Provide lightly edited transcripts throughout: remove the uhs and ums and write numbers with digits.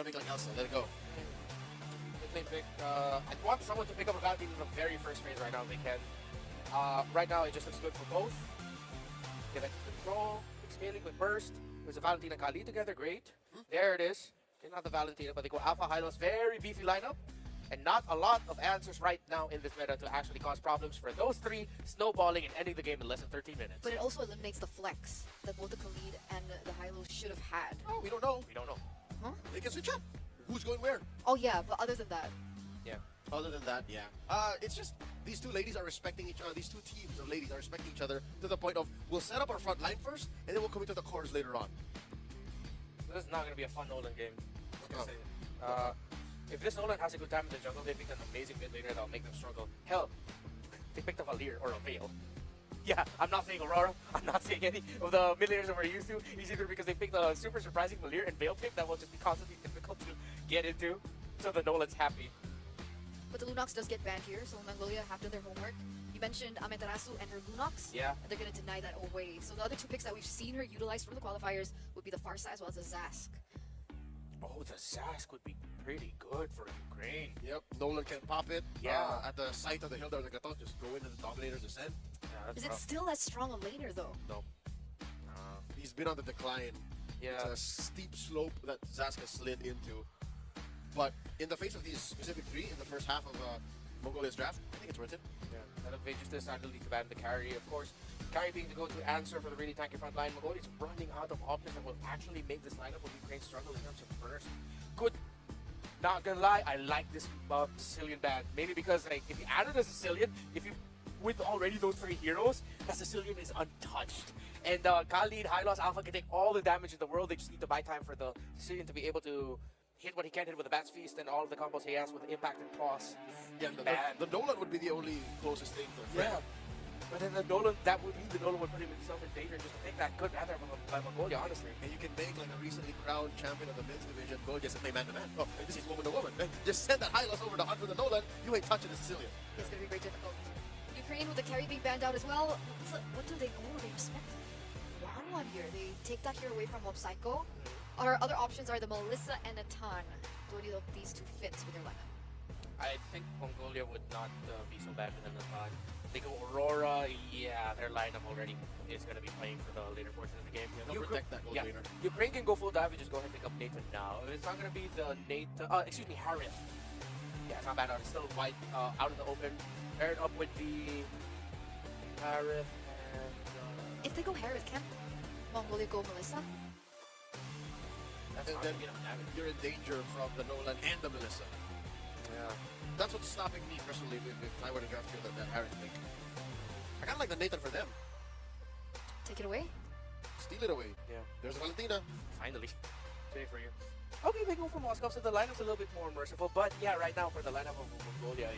to make like Elsa. Let it go. I want someone to pick up a Valentine in the very first phase right now if they can. Right now, it just looks good for both. Get a control, scaling with burst. There's a Valentine and Kali together, great. There it is. Okay, not the Valentina, but they go Alpha Hylos, very beefy lineup. And not a lot of answers right now in this meta to actually cause problems for those three, snowballing and ending the game in less than 13 minutes. But it also eliminates the flex that both the Khalid and the Hylos should have had. Oh, we don't know. We don't know. Huh? They can switch up. Who's going where? Oh yeah, but other than that. Yeah. Other than that, yeah. It's just these two ladies are respecting each other. These two teams of ladies are respecting each other to the point of we'll set up our front line first, and then we'll commit to the cores later on. This is not going to be a fun Nolan game. I was gonna say. If this Nolan has a good time in the jungle, they pick an amazing mid laner that'll make them struggle. Hell, they picked a Valir or a Veil. Yeah, I'm not saying Aurora. I'm not saying any of the mid laners that we're used to. It's either because they picked a super surprising Valir and Veil pick that will just be constantly difficult to get into. So the Nolan's happy. But the Lunox does get banned here, so Mongolia have done their homework. You mentioned Amaterasu and her Lunox. Yeah. And they're going to deny that away. So the other two picks that we've seen her utilize from the qualifiers would be the Farsa as well as the Zask. Oh, the Zask would be pretty good for Ukraine. Yep, Nolan can pop it. Yeah. At the site of the Hilda or the Gatot, just go into the Dominator's Descent. Yeah, that's Is it rough. still as strong a laner though? No. He's been on the decline. Yeah. It's a steep slope that Zask has slid into. But in the face of these specific three in the first half of Mongolia's draft, I think it's worth it. Yeah, and they just decided to ban the carry, of course. Carry being the go-to answer for the really tanky front line. Mongolia's running out of options that will actually make this lineup of Ukraine struggle in terms of burst. Good. Not gonna lie, I like this Sicilian ban. Maybe because like if you added a Sicilian, if you with already those three heroes, that Sicilian is untouched. And Khalid, Hylos, Alpha can take all the damage in the world. They just need to buy time for the Sicilian to be able to hit what he can hit with the Bat's Feast and all of the combos he has with Impact and Cross. Yeah, the Nolan would be the only closest thing to a threat. Yeah. But then the Nolan, that would mean the Nolan would put himself in danger just to take that good rather by Mongolia, honestly. And you can make like a recently crowned champion of the men's division go just to play man-to-man. Oh, this is woman to woman. Just send that Hylos over to hunt for the Nolan. You ain't touching the Sicilian. It's going to be very difficult. Ukraine with the carry being banned out as well. What do they know? They expect 1-1 here. They take that here away from Mob Psycho. Our other options are the Melissa and Natan. Do any of these two fits with their lineup? I think Mongolia would not be so bad with Natan. They go Aurora, yeah, their lineup already is going to be playing for the later portion of the game. They'll protect that gold laner. Ukraine can go full dive and just go ahead and pick up Nathan now. It's not going to be the Harith. Yeah, it's not bad out. It's still wide out in the open. Paired up with the Harith and... If they go Harith, can Mongolia go Melissa? That's And not then gonna be enough damage. you're in danger from the Nolan and the Melissa. Yeah. That's what's stopping me personally if I were to draft here that Harris pick. I kind of like the Nathan for them. Take it away? Steal it away. Yeah. There's Valentina. Finally. Today for you. Okay, they go for Moscow, so the lineup's a little bit more merciful. But yeah, right now for the lineup of Mongolia,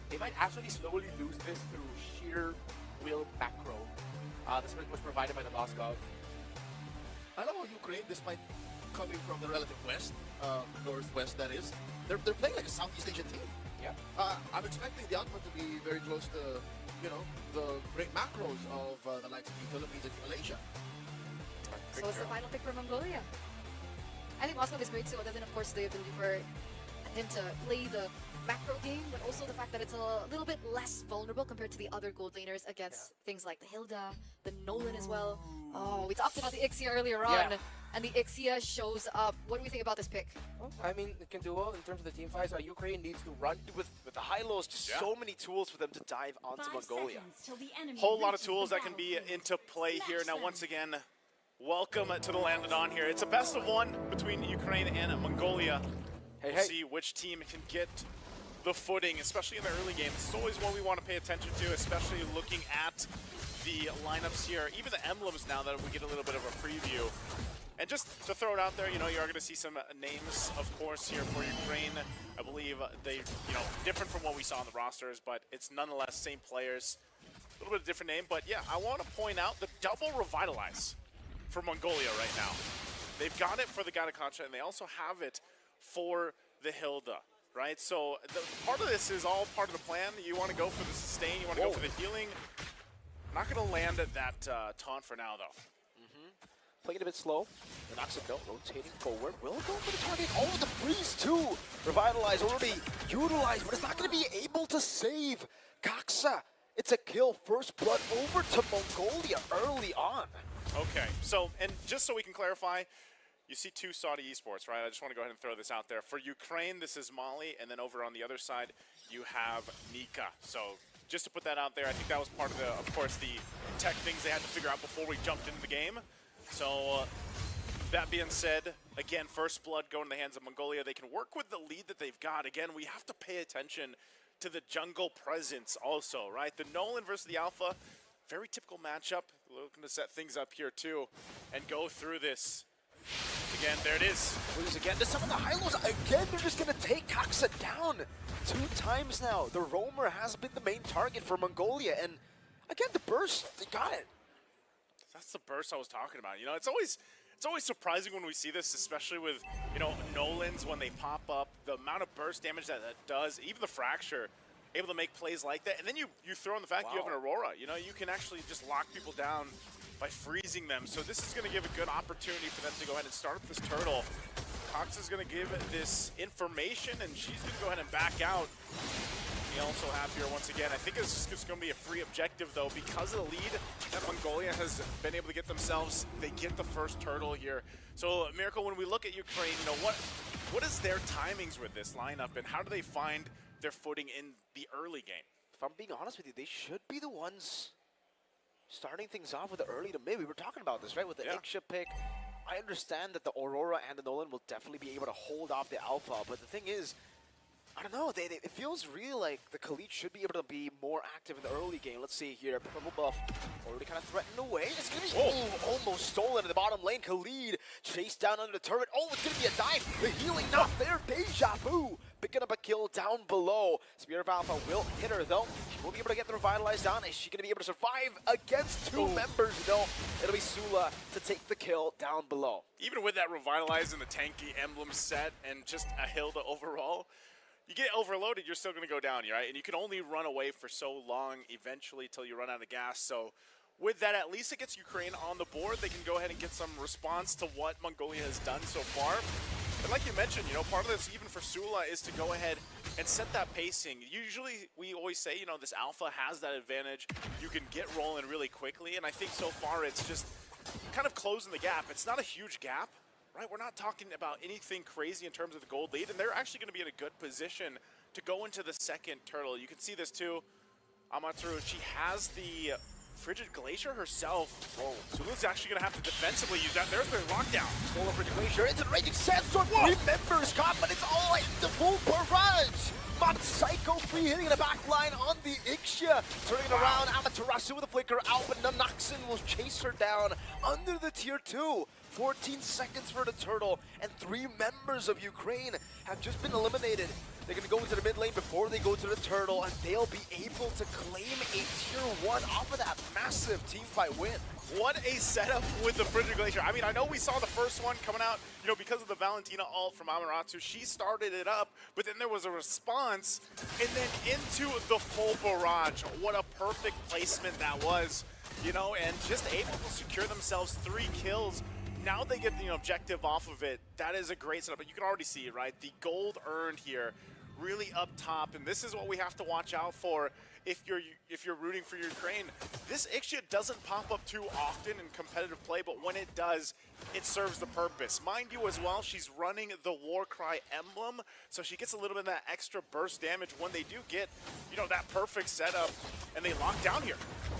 they might actually slowly lose this through sheer will macro. The split was provided by the Moscow. I love how Ukraine, despite coming from the relative west, northwest that is, they're playing like a Southeast Asian team. Yeah. I'm expecting the output to be very close to, you know, the great macros of the likes of the Philippines and Malaysia. So it's the final pick for Mongolia. I think Moscow is great too, other than of course the ability for him to play the macro game, but also the fact that it's a little bit less vulnerable compared to the other gold laners against things like the Hilda, the Nolan as well. Oh, we talked about the Ixia earlier on, and the Ixia shows up. What do we think about this pick? Well, I mean, it can do well in terms of the team fights. Ukraine needs to run. With the Hylos, just so many tools for them to dive onto 5 Mongolia. seconds till the enemy Whole lot of reaches tools the that can be battlefield. into play here. Smash Now, them. once again, welcome to the Landed On here. It's a best of one between Ukraine and Mongolia. We'll see which team can get the footing, especially in the early game. This is always one we want to pay attention to, especially looking at the lineups here. Even the emblems now that we get a little bit of a preview. And just to throw it out there, you know, you are going to see some names, of course, here for Ukraine. I believe they, you know, different from what we saw on the rosters, but it's nonetheless same players. A little bit of different name, but yeah, I want to point out the double Revitalize for Mongolia right now. They've got it for the Gadakontra, and they also have it for the Hilda, right? So part of this is all part of the plan. You want to go for the sustain, you want to go for the healing. Not going to land at that taunt for now, though. Playing it a bit slow. The Noxus rotating forward. Will go for the target. Oh, the 2. Revitalize already utilized, but it's not going to be able to save Kaksa. It's a kill, first blood over to Mongolia early on. Okay, so, and just so we can clarify, you see 2 Saudi esports, right? I just want to go ahead and throw this out there. For Ukraine, this is Mali, and then over on the other side, you have Nika. So just to put that out there, I think that was part of course, the tech things they had to figure out before we jumped into the game. So that being said, again, first blood going in the hands of Mongolia. They can work with the lead that they've got. Again, we have to pay attention to the jungle presence also, right? The Nolan versus the Alpha, very typical matchup. Looking to set things up here too and go through this. Again, there it is. Lose again to some of the high-lows. Again, they're just going to take Kaksa down 2 times now. The roamer has been the main target for Mongolia. And again, the burst, they got it. That's the burst I was talking about. You know, it's always surprising when we see this, especially with, you know, Nolans when they pop up. The amount of burst damage that does, even the fracture, able to make plays like that. And then you throw in the fact you have an Aurora. You know, you can actually just lock people down by freezing them. So this is going to give a good opportunity for them to go ahead and start up this turtle. Cox is going to give this information, and she's going to go ahead and back out. We also have here, once again, I think it's just going to be a free objective, though, because of the lead that Mongolia has been able to get themselves. They get the first turtle here. So, Miracle, when we look at Ukraine, you know, what is their timings with this lineup, and how do they find their footing in the early game? If I'm being honest with you, they should be the ones starting things off with the early to mid. We were talking about this, right, with the Iksha pick. I understand that the Aurora and the Nolan will definitely be able to hold off the Alpha, but the thing is, I don't know, it feels really like the Khalid should be able to be more active in the early game. Let's see here, purple buff already kind of threatened away. It's going to be almost stolen in the bottom lane. Khalid chased down under the turret. Oh, it's going to be a dive. The healing not there. Deja vu picking up a kill down below. Spear of Alpha will hit her though. She will be able to get the Revitalize down. Is she going to be able to survive against 2 members? No, it'll be Sula to take the kill down below. Even with that Revitalize and the tanky emblem set and just a Hilda overall, you get overloaded, you're still going to go down, right? And you can only run away for so long eventually till you run out of gas. So with that, at least it gets Ukraine on the board. They can go ahead and get some response to what Mongolia has done so far. And like you mentioned, you know, part of this, even for Sula, is to go ahead and set that pacing. Usually, we always say, you know, this Alpha has that advantage. You can get rolling really quickly, and I think so far it's just kind of closing the gap. It's not a huge gap. Right, we're not talking about anything crazy in terms of the gold lead, and they're actually going to be in a good position to go into the second turtle. You can see this too. Amatsu, she has the Frigid Glacier herself. Whoa. Sulu's actually going to have to defensively use that. There's the lockdown. Stolen Frigid Glacier into the Raging Sandstorm. Remembers caught, but it's all in the full barrage. Psycho free hitting in the back line on the Ixia. Turning around, Amaterasu with a flicker out, but Nanaxin will chase her down under the tier 2. 14 seconds for the turtle, and 3 members of Ukraine have just been eliminated. They're going to go into the mid lane before they go to the turtle, and they'll be able to claim a tier 1 off of that massive teamfight win. What a setup with the Frigid Glacier. I mean, I know we saw the first one coming out, you know, because of the Valentina ult from Amaterasu. She started it up, but then there was a response, and then into the full barrage. What a perfect placement that was, you know, and just able to secure themselves 3 kills. Now they get the objective off of it. That is a great setup, but you can already see it, right? The gold earned here, really up top, and this is what we have to watch out for if you're rooting for Ukraine. This Ixia doesn't pop up too often in competitive play, but when it does, it serves the purpose. Mind you as well, she's running the Warcry emblem, so she gets a little bit of that extra burst damage when they do get, you know, that perfect setup, and they lock down here.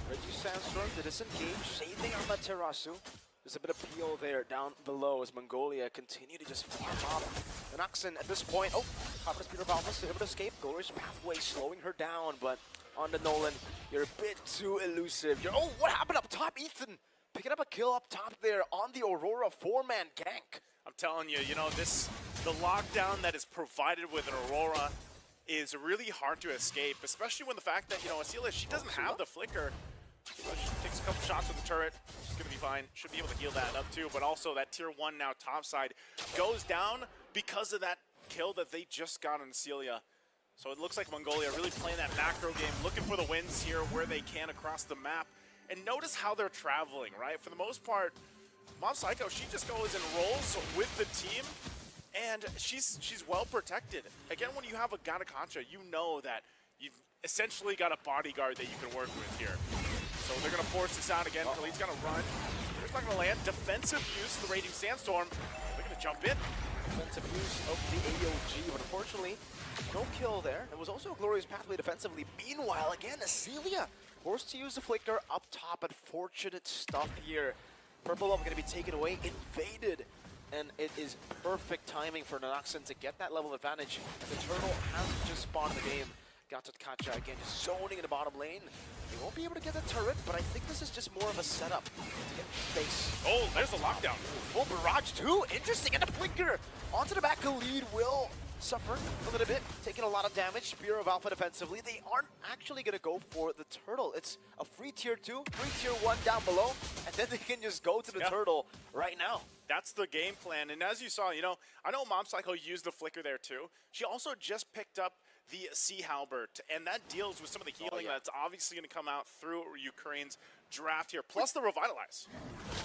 Raging Sandstorm to disengage, saving Amaterasu. There's a bit of peel there down below as Mongolia continue to just farm up. And Oxen at this point, Copper Speeder of Alpha able to escape. Glorious Pathway slowing her down, but on the Nolan, you're a bit too elusive. What happened up top? Ethan picking up a kill up top there on the Aurora 4-man gank. I'm telling you, you know, the lockdown that is provided with an Aurora is really hard to escape, especially when the fact that, you know, Asila, she doesn't have the flicker. She takes a couple shots with the turret. She's going to be fine. Should be able to heal that up too. But also that tier 1 now top side goes down because of that kill that they just got on Celia. So it looks like Mongolia really playing that macro game, looking for the wins here where they can across the map. And notice how they're traveling, right? For the most part, Mob Psycho, she just goes and rolls with the team. and she's well protected. Again, when you have a Gatakacha, you know that you've essentially got a bodyguard that you can work with here. So they're going to force this out again. Khalid's going to run. There's not going to land. Defensive use, the Raging Sandstorm. They're going to jump in. Defensive use of the AOG, but unfortunately, no kill there. It was also a glorious pathway defensively. Meanwhile, again, Acelia forced to use the flicker up top. Unfortunate stuff here. Purple Orb going to be taken away, invaded, and it is perfect timing for Nanoxen to get that level of advantage. The turtle has just spawned in the game. Gatakacha again just zoning in the bottom lane. They won't be able to get the turret, but I think this is just more of a setup to get space. Oh, there's a lockdown. Full barrage too, interesting, and a flicker. Onto the back, Khalid will suffer a little bit, taking a lot of damage. Spear of Alpha defensively. They aren't actually going to go for the turtle. It's a free tier 2, free tier 1 down below, and then they can just go to the turtle right now. That's the game plan, and as you saw, you know, I know Mom Psycho used the flicker there too. She also just picked up the Sea Halbert, and that deals with some of the healing that's obviously going to come out through Ukraine's draft here, plus the Revitalize.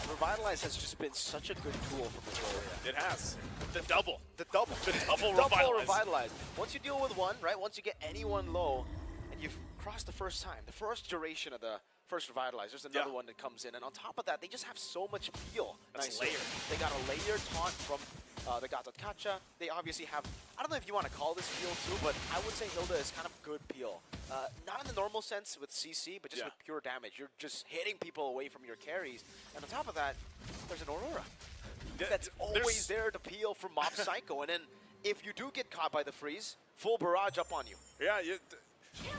Revitalize has just been such a good tool for Mongolia. It has. The double. The double Revitalize. Once you deal with one, right, once you get anyone low, and you've crossed the first time, the first duration of the first Revitalize, there's another one that comes in, and on top of that, they just have so much peel. That's layered. They got a layer taunt from the Gatakacha. They obviously have, I don't know if you want to call this peel too, but I would say Hilda is kind of good peel. Not in the normal sense with CC, but just with pure damage. You're just hitting people away from your carries. And on top of that, there's an Aurora. That's always there to peel from Mob Psycho. And then if you do get caught by the freeze, full barrage up on you. Yeah,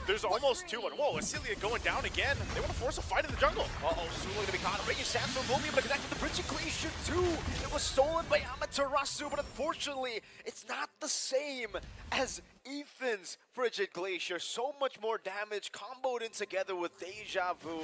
there's almost two. Whoa, Acelia going down again. They want to force a fight in the jungle. Uh-oh, Sula going to be caught. Raging Sandstorm will be able to connect with the Bridge of Glacier too. It was stolen by Amaterasu, but unfortunately, it's not the same as Ethan's Frigid Glacier. So much more damage comboed in together with Deja Vu.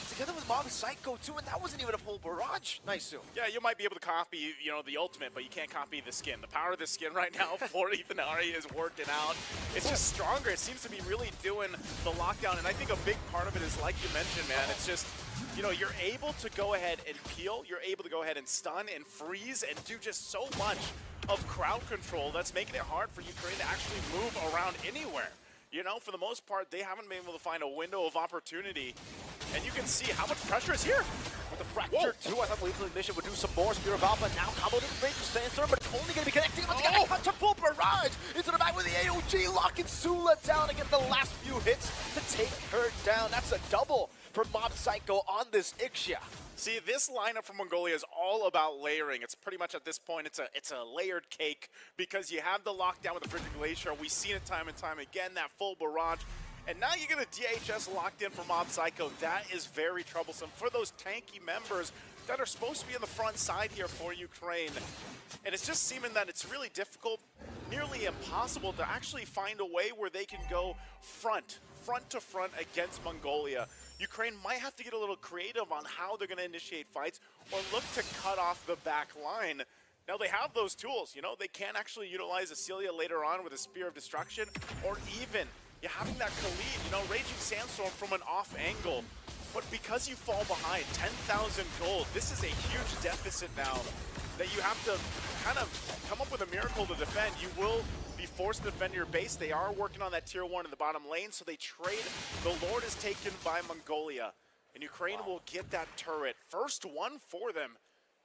Together with Mob Psycho too, and that wasn't even a full barrage. Nice, Sue. Yeah, you might be able to copy, you know, the ultimate, but you can't copy the skin. The power of the skin right now for Ethan Ari is working out. It's just stronger. It seems to be really doing the lockdown, and I think a big part of it is, like you mentioned, man, it's just, you know, you're able to go ahead and peel, you're able to go ahead and stun and freeze and do just so much of crowd control that's making it hard for Ukraine to actually move around anywhere. You know, for the most part, they haven't been able to find a window of opportunity. And you can see how much pressure is here. With the Fracture too, I thought Lethal Ignition would do some more. Spear of Alpha now comboed in Raging Sandstorm, but it's only going to be connecting. Once again, cut to full barrage into the back with the AOG, locking Sula down and get the last few hits to take her down. That's a double for Mob Psycho on this Ixia. See, this lineup from Mongolia is all about layering. It's pretty much at this point, it's a layered cake because you have the lockdown with the Frigid Glacier. We've seen it time and time again, that full barrage. And now you get a DHS locked in for Mob Psycho. That is very troublesome for those tanky members that are supposed to be on the front side here for Ukraine. And it's just seeming that it's really difficult, nearly impossible to actually find a way where they can go front to front against Mongolia. Ukraine might have to get a little creative on how they're going to initiate fights or look to cut off the back line. Now they have those tools, you know, they can actually utilize Acelia later on with a Spear of Destruction, or even having that Khalid, you know, Raging Sandstorm from an off angle. But because you fall behind 10,000 gold, this is a huge deficit now that you have to kind of come up with a miracle to defend. You will be forced to defend your base. They are working on that tier 1 in the bottom lane, so they trade. The Lord is taken by Mongolia, and Ukraine will get that turret. First one for them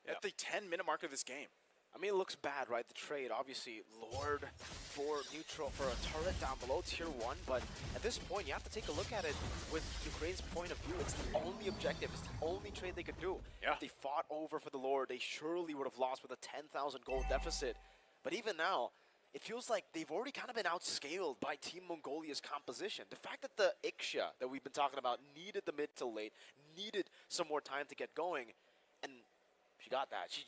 at the 10-minute mark of this game. I mean, it looks bad, right? The trade, obviously, Lord for neutral, for a turret down below tier 1, but at this point, you have to take a look at it with Ukraine's point of view. It's the only objective. It's the only trade they could do. If they fought over for the Lord, they surely would have lost with a 10,000 gold deficit. But even now, it feels like they've already kind of been outscaled by Team Mongolia's composition. The fact that the Ixia that we've been talking about needed the mid to late, needed some more time to get going, and she got that. She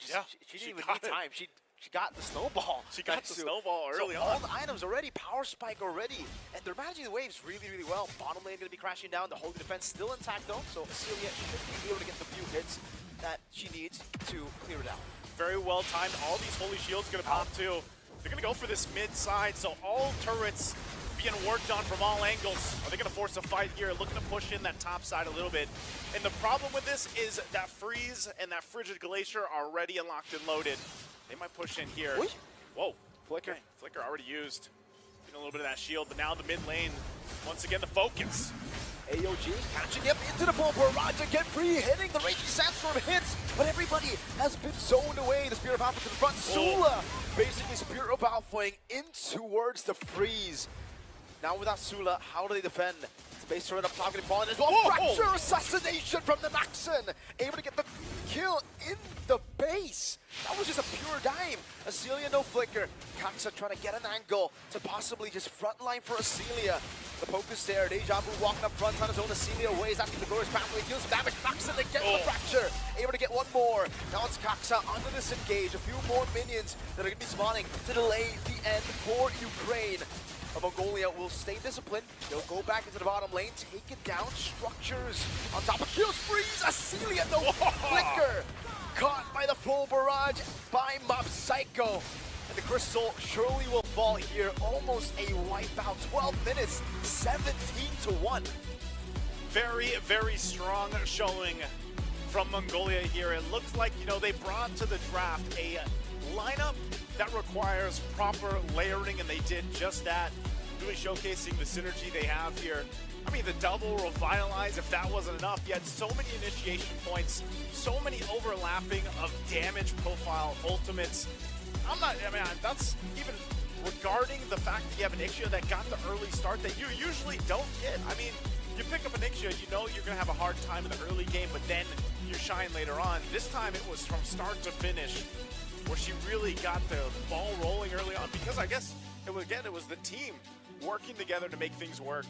didn't even need time. She got the snowball. She got the snowball early on. All the items already, power spike already, and they're managing the waves really, really well. Bottom lane going to be crashing down. The holy defense still intact though, so Acelia should be able to get the few hits that she needs to clear it out. Very well timed. All these holy shields going to pop too. They're going to go for this mid side, so all turrets being worked on from all angles. Are they going to force a fight here? Looking to push in that top side a little bit. And the problem with this is that Freeze and that Frigid Glacier are already unlocked and loaded. They might push in here. Whoa, Flicker. Flicker already used. Getting a little bit of that shield, but now the mid lane, once again, the focus. AOG catching him into the full barrage again, free hitting the Raging Sandstorm hits, but everybody has been zoned away. The Spear of Alpha to the front. Sula basically Spear of Alphaing in towards the freeze. Now without Sula, how do they defend? It's based around up top, getting fallen as well. Fracture assassination from the Naxxon, able to get the kill in the base. That was just a pure dime. Acelia no flicker. Kaksa trying to get an angle to possibly just frontline for Acelia. The poke is there. Deja Vu walking up front on his own. Acelia ways after the glorious pathway. Deals some damage. Naxxon again with the fracture. Able to get one more. Now it's Kaksa under this engage. A few more minions that are going to be spawning to delay the end for Ukraine. Mongolia will stay disciplined. They'll go back into the bottom lane, take it down. Structures on top of kills. Freeze. Acelia no flicker. Caught by the full barrage by Mob Psycho. And the crystal surely will fall here. Almost a wipeout. 12 minutes, 17-1. Very, very strong showing from Mongolia here. It looks like, you know, they brought to the draft a lineup that requires proper layering, and they did just that, really showcasing the synergy they have here. I mean, the double revitalize, if that wasn't enough, you had so many initiation points, so many overlapping of damage profile ultimates. That's even regarding the fact that you have an Ixia that got the early start that you usually don't get. I mean, you pick up an Ixia, you know you're going to have a hard time in the early game, but then you shine later on. This time it was from start to finish, where she really got the ball rolling early on, because I guess, it was the team working together to make things work.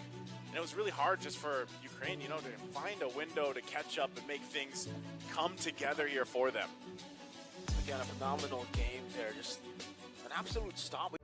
And it was really hard just for Ukraine, you know, to find a window to catch up and make things come together here for them. Again, a phenomenal game there. Just an absolute stop.